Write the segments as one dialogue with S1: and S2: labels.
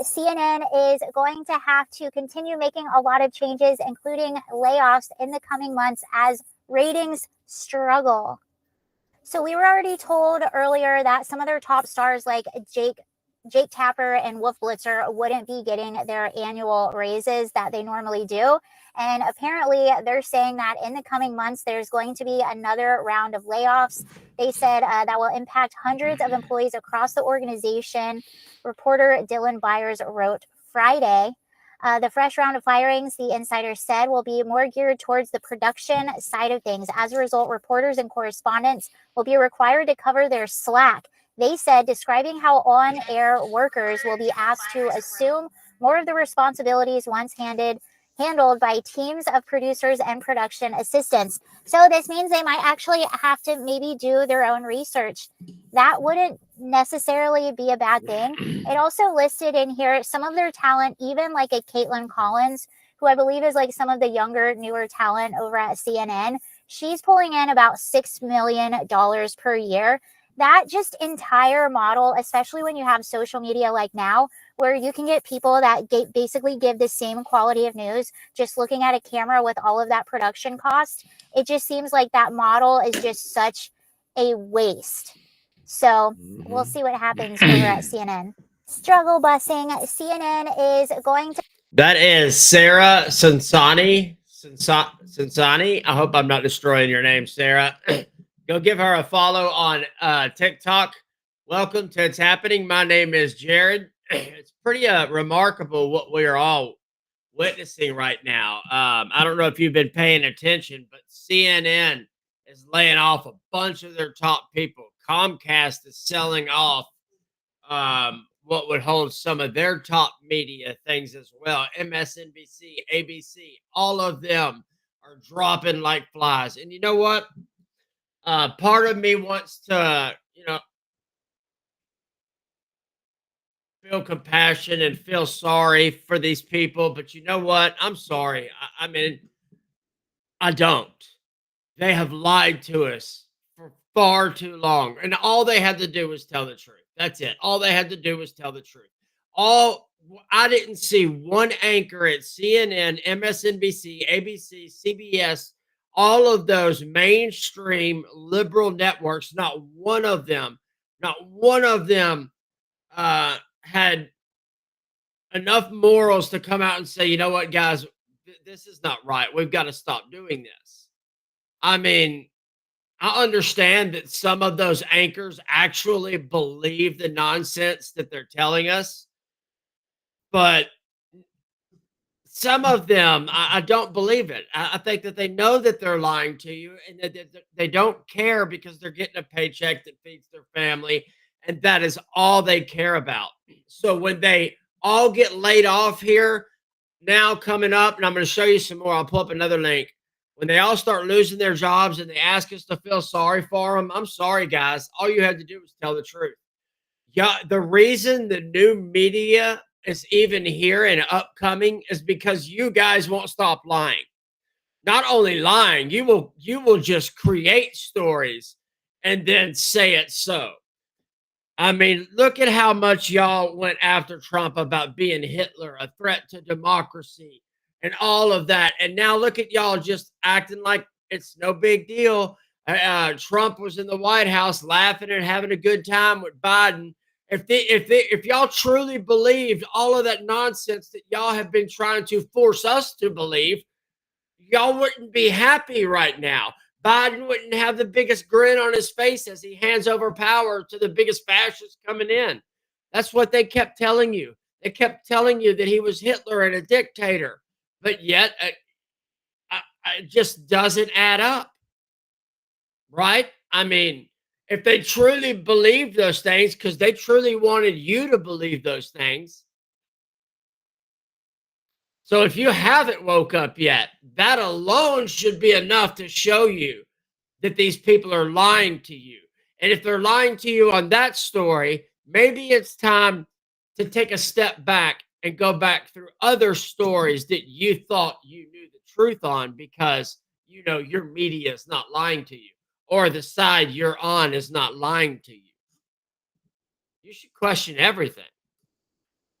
S1: CNN is going to have to continue making a lot of changes, including layoffs in the coming months as ratings struggle. So we were already told earlier that some of their top stars like Jake Tapper and Wolf Blitzer wouldn't be getting their annual raises that they normally do. And apparently they're saying that in the coming months, there's going to be another round of layoffs. They said that will impact hundreds of employees across the organization. Reporter Dylan Byers wrote Friday. The fresh round of firings, the insider said, will be more geared towards the production side of things. As a result, reporters and correspondents will be required to cover their slack. They said, describing how on-air workers will be asked to assume more of the responsibilities once handled by teams of producers and production assistants. So this means they might actually have to maybe do their own research. That wouldn't necessarily be a bad thing. It also listed in here some of their talent, even like a Caitlin Collins, who I believe is like some of the younger, newer talent over at CNN. She's pulling in about $6 million per year. That just entire model, especially when you have social media like now, where you can get people that basically give the same quality of news just looking at a camera with all of that production cost, it just seems like that model is just such a waste. So we'll see what happens over at CNN. Struggle busing. CNN is going to...
S2: That is Sarah Sansani. Sansani. I hope I'm not destroying your name, Sarah. Go give her a follow on TikTok. Welcome to It's Happening. My name is Jared. It's pretty remarkable what we are all witnessing right now. I don't know if you've been paying attention, but CNN is laying off a bunch of their top people. Comcast is selling off what would hold some of their top media things as well. MSNBC, ABC, all of them are dropping like flies. And you know what? Part of me wants to, feel compassion and feel sorry for these people. But you know what? I'm sorry. I mean, I don't. They have lied to us for far too long. And all they had to do was tell the truth. That's it. All they had to do was tell the truth. I didn't see one anchor at CNN, MSNBC, ABC, CBS, all of those mainstream liberal networks, not one of them had enough morals to come out and say, you know what, guys, this is not right. We've got to stop doing this. I mean, I understand that some of those anchors actually believe the nonsense that they're telling us, but some of them, I don't believe it. I think that they know that they're lying to you and that they don't care because they're getting a paycheck that feeds their family, and that is all they care about. So when they all get laid off here now coming up, and I'm going to show you some more, I'll pull up another link. When they all start losing their jobs and they ask us to feel sorry for them, I'm sorry, guys. All you had to do was tell the truth. Yeah, the reason the new media is even here and upcoming is because you guys won't stop lying. Not only lying, you will just create stories and then say it so. I mean, look at how much y'all went after Trump about being Hitler, a threat to democracy, and all of that. And now look at y'all just acting like it's no big deal. Trump was in the White House laughing and having a good time with Biden. If y'all truly believed all of that nonsense that y'all have been trying to force us to believe, y'all wouldn't be happy right now. Biden wouldn't have the biggest grin on his face as he hands over power to the biggest fascist coming in. That's what they kept telling you. They kept telling you that he was Hitler and a dictator, but yet it just doesn't add up, right? I mean, if they truly believed those things, because they truly wanted you to believe those things. So if you haven't woke up yet, that alone should be enough to show you that these people are lying to you. And if they're lying to you on that story, maybe it's time to take a step back and go back through other stories that you thought you knew the truth on because, your media is not lying to you or the side you're on is not lying to you. You should question everything.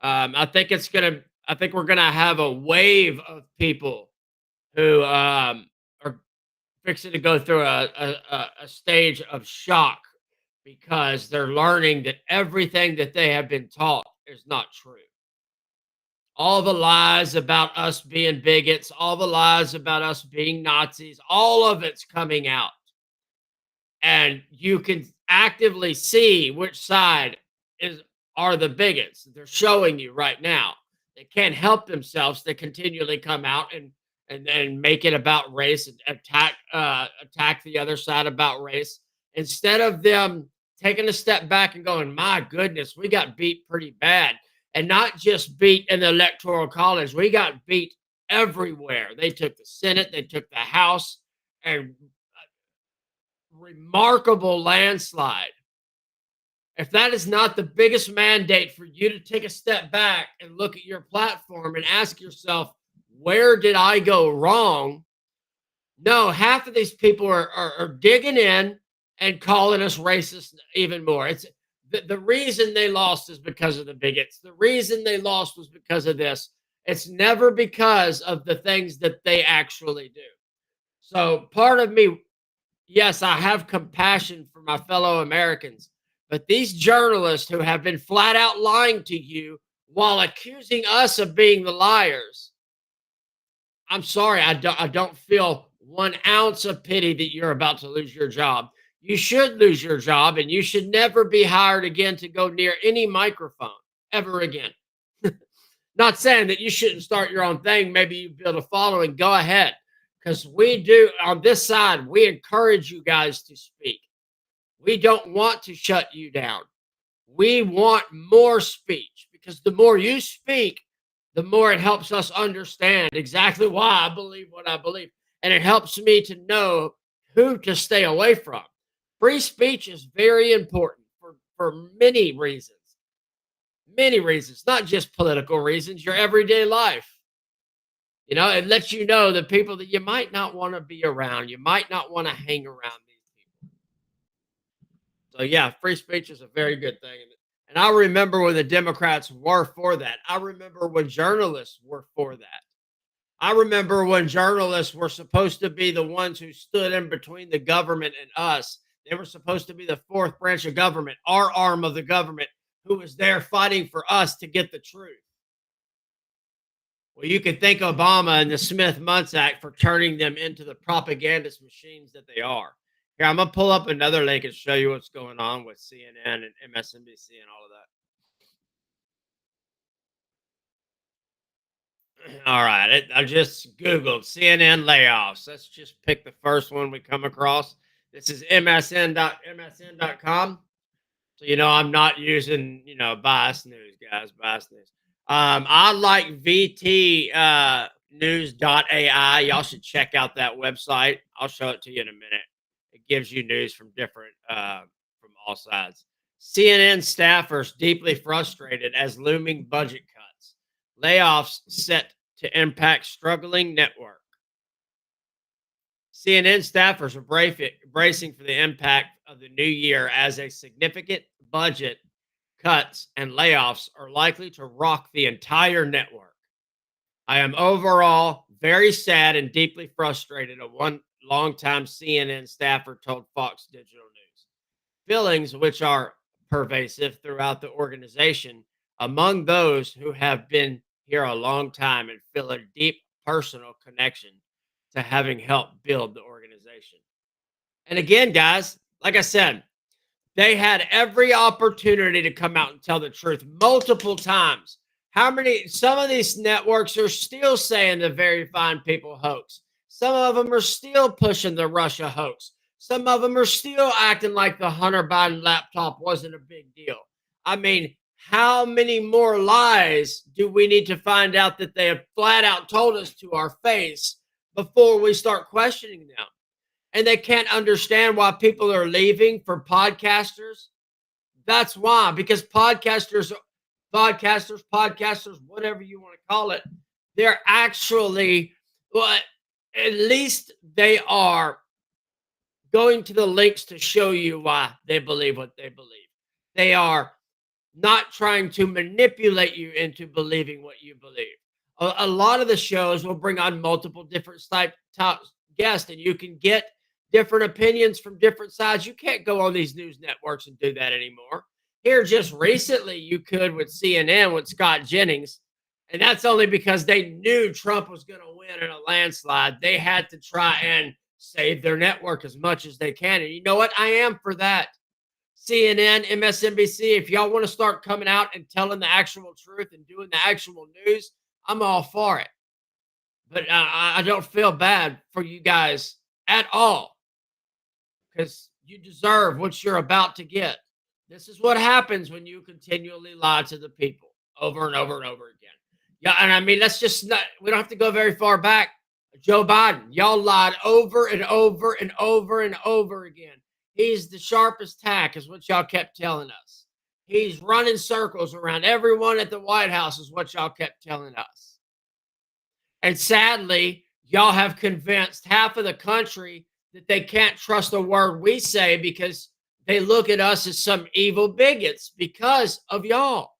S2: I think we're gonna have a wave of people who are fixing to go through a stage of shock because they're learning that everything that they have been taught is not true. All the lies about us being bigots, all the lies about us being Nazis, all of it's coming out. And you can actively see which side is are the bigots. They're showing you right now. They can't help themselves. They continually come out and make it about race and attack the other side about race instead of them taking a step back and going, "My goodness, we got beat pretty bad." And not just beat in the electoral college, we got beat everywhere. They took the Senate, they took the House, and remarkable landslide. If that is not the biggest mandate for you to take a step back and look at your platform and ask yourself, where did I go wrong? No, half of these people are digging in and calling us racist even more. It's the reason they lost is because of the bigots. The reason they lost was because of this. It's never because of the things that they actually do. So part of me, yes, I have compassion for my fellow Americans, but these journalists who have been flat out lying to you while accusing us of being the liars, I'm sorry, I don't feel 1 ounce of pity that you're about to lose your job. You should lose your job, and you should never be hired again to go near any microphone ever again. Not saying that you shouldn't start your own thing. Maybe you build a following. Go ahead. Because we do, on this side, we encourage you guys to speak. We don't want to shut you down. We want more speech because the more you speak, the more it helps us understand exactly why I believe what I believe. And it helps me to know who to stay away from. Free speech is very important for many reasons. Many reasons, not just political reasons, your everyday life. You know, it lets you know the people that you might not want to be around. You might not want to hang around these people. So, yeah, free speech is a very good thing. And I remember when the Democrats were for that. I remember when journalists were for that. I remember when journalists were supposed to be the ones who stood in between the government and us. They were supposed to be the fourth branch of government, our arm of the government, who was there fighting for us to get the truth. Well, you could thank Obama and the Smith-Mundt Act for turning them into the propagandist machines that they are. Here, I'm going to pull up another link and show you what's going on with CNN and MSNBC and all of that. All right, I just Googled CNN layoffs. Let's just pick the first one we come across. This is MSN.com. So, you know, I'm not using, biased news, guys, biased news. I like VT news.ai. Y'all should check out that website. I'll show it to you in a minute. It gives you news from from all sides. CNN staffers deeply frustrated as looming budget cuts. Layoffs set to impact struggling network. CNN staffers are bracing for the impact of the new year as a significant budget cuts and layoffs are likely to rock the entire network. I am overall very sad and deeply frustrated, one longtime CNN staffer told Fox Digital News. Feelings which are pervasive throughout the organization among those who have been here a long time and feel a deep personal connection to having helped build the organization. And again, guys, like I said, they had every opportunity to come out and tell the truth multiple times. Some of these networks are still saying the very fine people hoax. Some of them are still pushing the Russia hoax. Some of them are still acting like the Hunter Biden laptop wasn't a big deal. I mean, how many more lies do we need to find out that they have flat out told us to our face before we start questioning them? And they can't understand why people are leaving for podcasters. That's why, because podcasters, whatever you want to call it, they're actually, well, at least they are going to the links to show you why they believe what they believe. They are not trying to manipulate you into believing what you believe. A lot of the shows will bring on multiple different type guests, and you can get different opinions from different sides. You can't go on these news networks and do that anymore. Here, just recently, you could with CNN with Scott Jennings, and that's only because they knew Trump was going to win in a landslide. They had to try and save their network as much as they can. And you know what? I am for that. CNN, MSNBC, if y'all want to start coming out and telling the actual truth and doing the actual news, I'm all for it. But I don't feel bad for you guys at all, because you deserve what you're about to get. This is what happens when you continually lie to the people over and over and over again. Yeah, and I mean, that's just not, we don't have to go very far back. Joe Biden, y'all lied over and over and over and over again. He's the sharpest tack, is what y'all kept telling us. He's running circles around everyone at the White House, is what y'all kept telling us. And sadly, y'all have convinced half of the country that they can't trust a word we say because they look at us as some evil bigots because of y'all.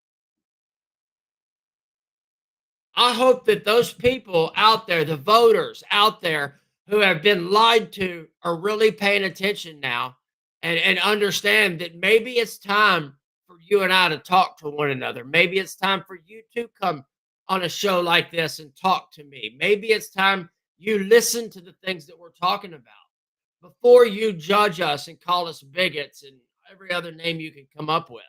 S2: I hope that those people out there, the voters out there who have been lied to, are really paying attention now and understand that maybe it's time for you and I to talk to one another. Maybe it's time for you to come on a show like this and talk to me. Maybe it's time you listen to the things that we're talking about before you judge us and call us bigots and every other name you can come up with.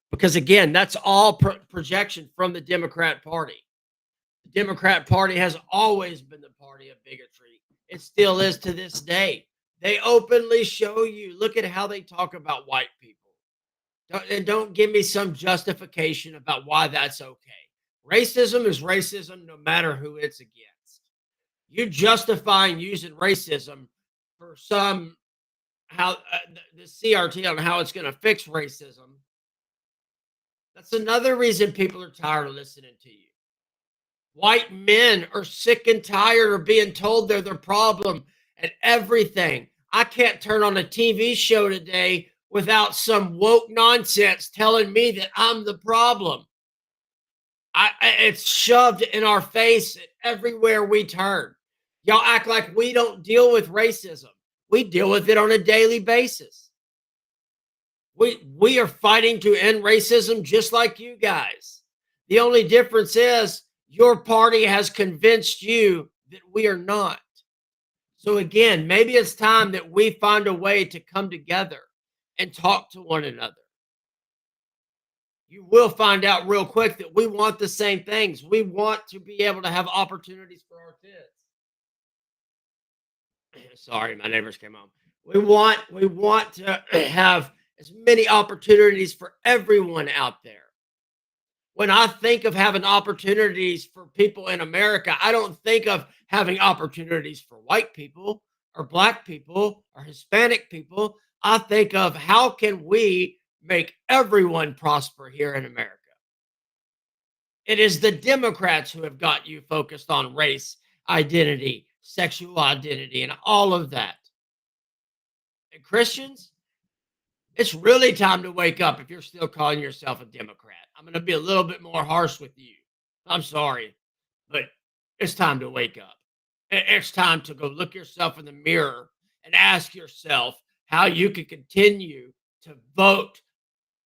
S2: Because again, that's all projection from the Democrat Party. The Democrat Party has always been the party of bigotry. It still is to this day. They openly show you, look at how they talk about white people. And don't give me some justification about why that's okay. Racism is racism no matter who it's against. You justifying using racism for some, how the CRT on how it's going to fix racism. That's another reason people are tired of listening to you. White men are sick and tired of being told they're the problem at everything. I can't turn on a TV show today without some woke nonsense telling me that I'm the problem. It's shoved in our face everywhere we turn. Y'all act like we don't deal with racism. We deal with it on a daily basis. We are fighting to end racism just like you guys. The only difference is your party has convinced you that we are not. So again, maybe it's time that we find a way to come together and talk to one another. You will find out real quick that we want the same things. We want to be able to have opportunities for our kids. Sorry, my neighbors came home. We want to have as many opportunities for everyone out there. When I think of having opportunities for people in America, I don't think of having opportunities for white people or black people or Hispanic people. I think of how can we make everyone prosper here in America. It is the Democrats who have got you focused on race, identity, sexual identity, and all of that. And Christians, it's really time to wake up if you're still calling yourself a Democrat. I'm going to be a little bit more harsh with you. I'm sorry, but it's time to wake up. It's time to go look yourself in the mirror and ask yourself how you can continue to vote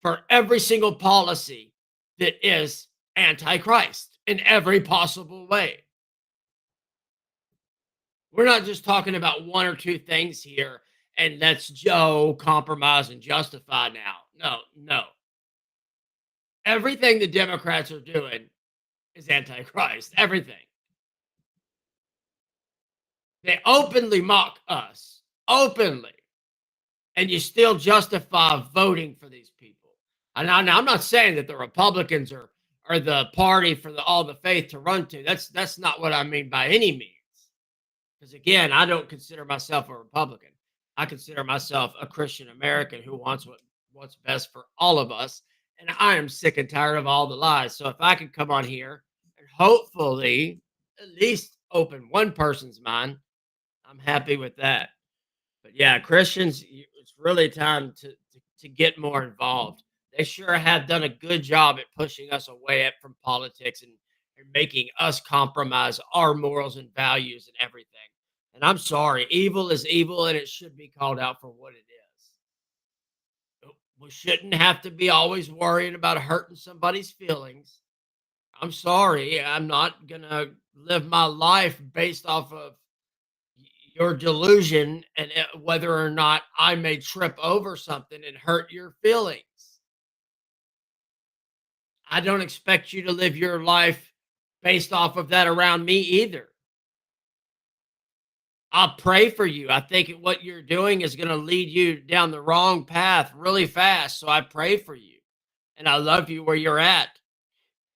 S2: for every single policy that is anti-Christ in every possible way. We're not just talking about one or two things here and let's compromise and justify now. No. Everything the Democrats are doing is anti-Christ. Everything. They openly mock us. Openly. And you still justify voting for these people. And I'm not saying that the Republicans are the party for all the faith to run to. That's not what I mean by any means. Because again, I don't consider myself a Republican. I consider myself a Christian American who wants what's best for all of us. And I am sick and tired of all the lies. So if I could come on here and hopefully at least open one person's mind, I'm happy with that. But yeah, Christians, it's really time to get more involved. They sure have done a good job at pushing us away from politics and making us compromise our morals and values and everything. And I'm sorry, evil is evil and it should be called out for what it is. We shouldn't have to be always worrying about hurting somebody's feelings. I'm sorry, I'm not going to live my life based off of your delusion and whether or not I may trip over something and hurt your feelings. I don't expect you to live your life based off of that around me either. I'll pray for you. I think what you're doing is going to lead you down the wrong path really fast. So I pray for you and I love you where you're at.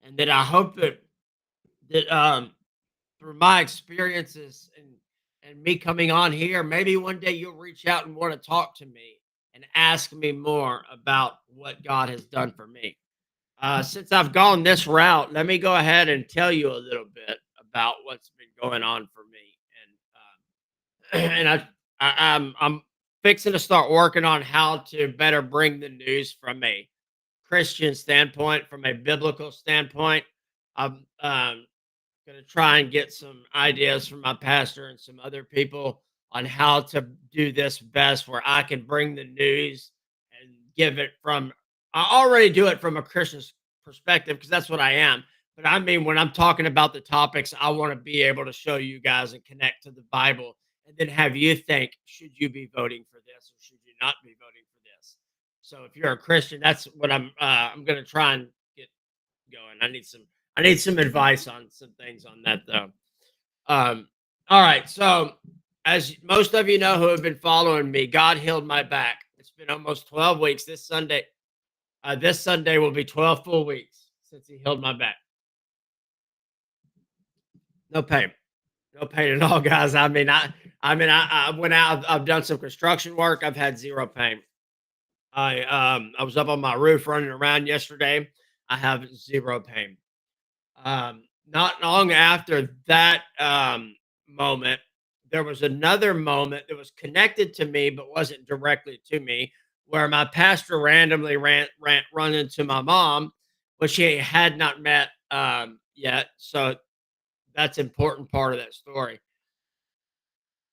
S2: And that I hope that through my experiences and me coming on here, maybe one day you'll reach out and want to talk to me and ask me more about what God has done for me. Since I've gone this route, let me go ahead and tell you a little bit about what's been going on for me. And I'm fixing to start working on how to better bring the news from a Christian standpoint, from a biblical standpoint. I'm going to try and get some ideas from my pastor and some other people on how to do this best, where I can bring the news and give it from. I already do it from a Christian perspective because that's what I am. But I mean, when I'm talking about the topics, I want to be able to show you guys and connect to the Bible, and then have you think: should you be voting for this, or should you not be voting for this? So, if you're a Christian, that's what I'm going to try and get going. I need some advice on some things on that though. All right. So as most of you know who have been following me, God healed my back. It's been almost 12 weeks. This Sunday will be 12 full weeks since he healed my back. No pain. No pain at all, guys. I went out, I've done some construction work. I've had zero pain. I was up on my roof running around yesterday. I have zero pain. Not long after that moment, there was another moment that was connected to me, but wasn't directly to me, where my pastor randomly run into my mom, which she had not met yet. So that's an important part of that story.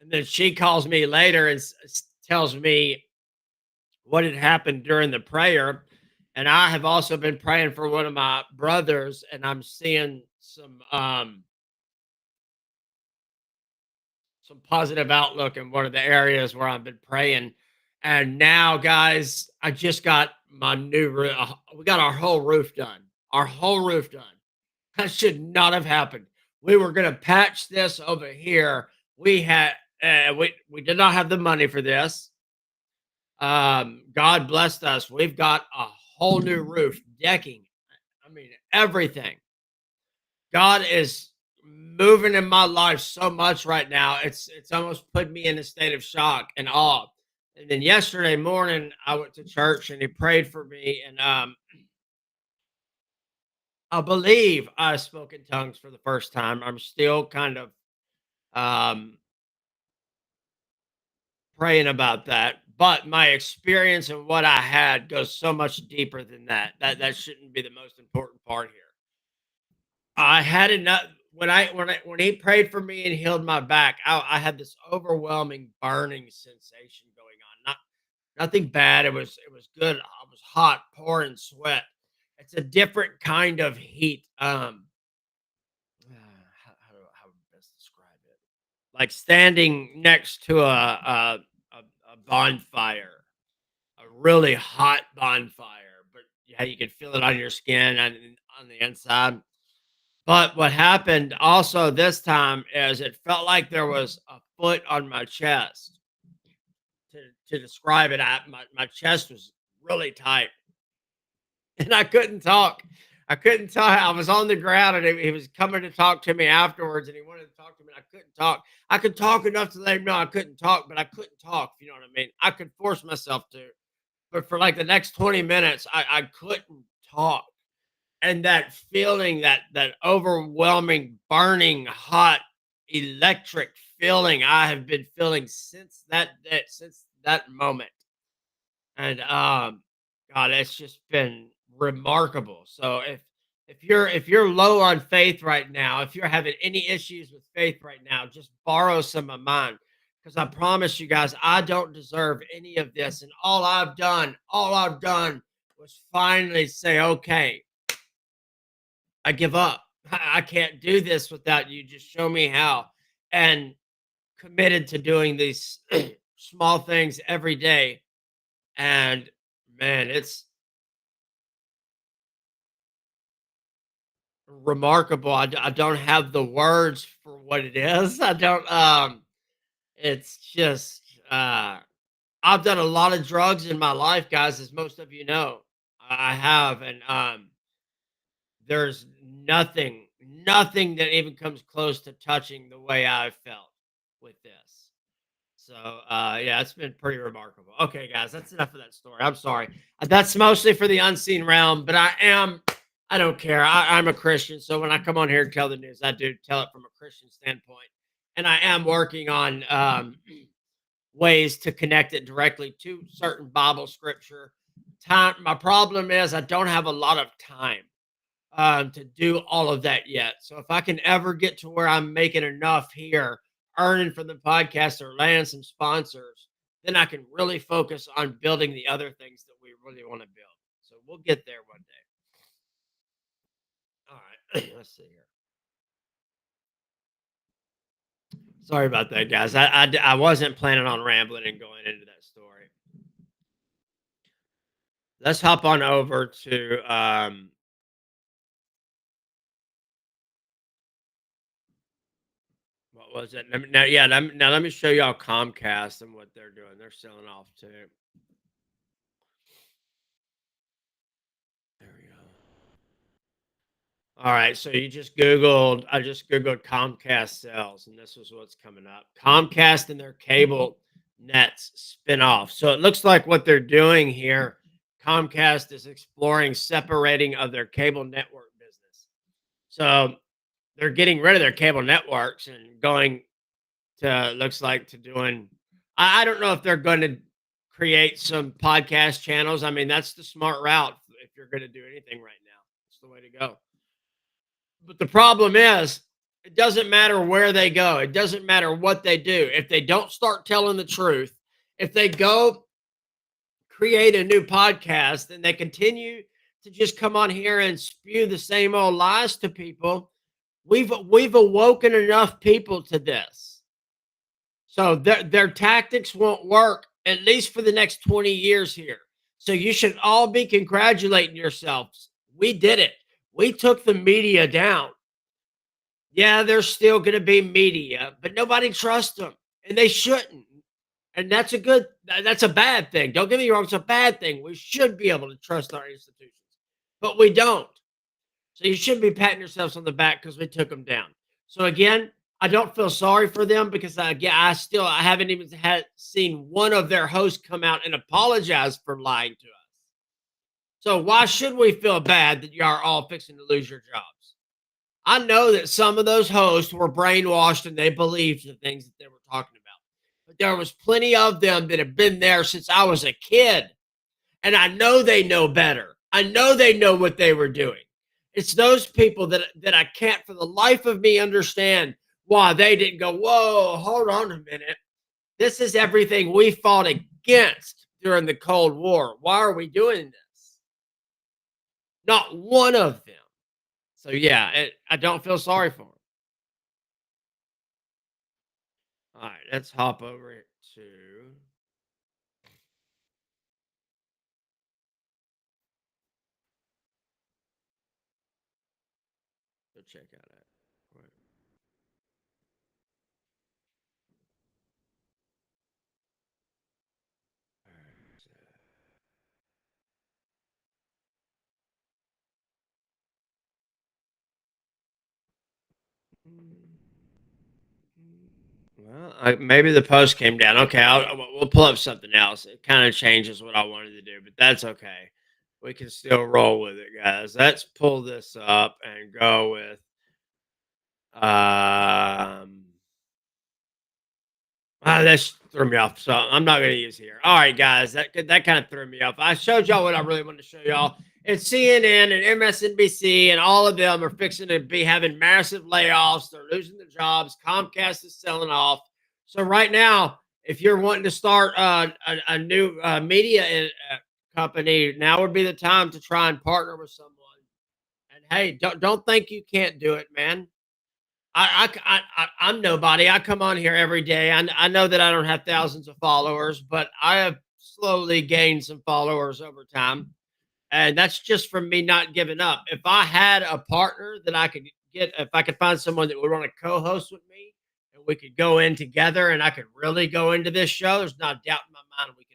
S2: And then she calls me later and tells me what had happened during the prayer. And I have also been praying for one of my brothers, and I'm seeing some positive outlook in one of the areas where I've been praying. And now, guys, I just got my new roof. We got our whole roof done. Our whole roof done. That should not have happened. We were going to patch this over here. We did not have the money for this. God blessed us. We've got a whole new roof, decking. I mean, everything. God is moving in my life so much right now. It's almost put me in a state of shock and awe. And then yesterday morning, I went to church and he prayed for me. And I believe I spoke in tongues for the first time. I'm still kind of um, praying about that. But my experience and what I had goes so much deeper than that. That shouldn't be the most important part here. I had enough when he prayed for me and healed my back. I had this overwhelming burning sensation going on. Nothing bad. It was good. I was hot, pouring sweat. It's a different kind of heat. How best describe it? Like standing next to a bonfire, a really hot bonfire, but yeah, you could feel it on your skin and on the inside. But what happened also this time is it felt like there was a foot on my chest. To describe it, my chest was really tight and I couldn't talk. I couldn't talk. I was on the ground and he was coming to talk to me afterwards and he wanted to talk to me and I couldn't talk. I could talk enough to let him know I couldn't talk, but I couldn't talk, if you know what I mean. I could force myself to, but for like the next 20 minutes, I couldn't talk. And that feeling, that overwhelming, burning, hot, electric feeling I have been feeling since that moment. And God, it's just been remarkable. So if you're low on faith right now, if you're having any issues with faith right now, just borrow some of mine. Because I promise you guys, I don't deserve any of this. And all I've done was finally say, okay, I give up. I can't do this without you. Just show me how. And committed to doing these small things every day. And man, it's remarkable. I don't have the words for what it is. I don't. It's just. I've done a lot of drugs in my life, guys, as most of you know. I have, and there's nothing that even comes close to touching the way I felt with this. So, yeah, it's been pretty remarkable. Okay, guys, that's enough of that story. I'm sorry. That's mostly for the unseen realm, but I don't care. I'm a Christian. So when I come on here and tell the news, I do tell it from a Christian standpoint. And I am working on ways to connect it directly to certain Bible scripture. My problem is I don't have a lot of time to do all of that yet. So if I can ever get to where I'm making enough here, earning from the podcast or land some sponsors, then I can really focus on building the other things that we really want to build. So we'll get there one day. All right, let's see here. Sorry about that, guys. I wasn't planning on rambling and going into that story. Let's hop on over to what was it? Now, yeah, now let me show y'all Comcast and what they're doing. They're selling off too. There we go. All right, so I just Googled Comcast sales, and this was what's coming up. Comcast and their cable nets spin off. So it looks like what they're doing here, Comcast is exploring separating of their cable network business. So they're getting rid of their cable networks and going to looks like to doing I don't know if they're going to create some podcast channels. I mean, that's the smart route if you're going to do anything right now. It's the way to go. But the problem is, it doesn't matter where they go. It doesn't matter what they do. If they don't start telling the truth, if they go create a new podcast and they continue to just come on here and spew the same old lies to people, we've awoken enough people to this. So their tactics won't work at least for the next 20 years here. So you should all be congratulating yourselves. We did it. We took the media down. Yeah, there's still going to be media, but nobody trusts them, and they shouldn't. And that's a bad thing. Don't get me wrong, it's a bad thing. We should be able to trust our institutions, but we don't. So you should be patting yourselves on the back because we took them down. So again, I don't feel sorry for them because I haven't even seen one of their hosts come out and apologize for lying to us. So why should we feel bad that you are all fixing to lose your jobs? I know that some of those hosts were brainwashed and they believed the things that they were talking about. But there was plenty of them that have been there since I was a kid. And I know they know better. I know they know what they were doing. It's those people that I can't for the life of me understand why they didn't go, whoa, hold on a minute. This is everything we fought against during the Cold War. Why are we doing this? Not one of them. So yeah, I don't feel sorry for them. All right, let's hop over to go check out that. Well, maybe the post came down. Okay, we'll pull up something else. It kind of changes what I wanted to do, but that's okay. We can still roll with it, guys. Let's pull this up and go with. That threw me off, so I'm not going to use here. All right, guys, that kind of threw me off. I showed y'all what I really wanted to show y'all. And CNN and MSNBC and all of them are fixing to be having massive layoffs. They're losing their jobs. Comcast is selling off. So right now, if you're wanting to start a new media company, now would be the time to try and partner with someone. And hey, don't think you can't do it, man. I'm nobody. I come on here every day. I know that I don't have thousands of followers, but I have slowly gained some followers over time. And that's just from me not giving up. If I had a partner that I could get, if I could find someone that would want to co host with me and we could go in together and I could really go into this show, there's not a doubt in my mind we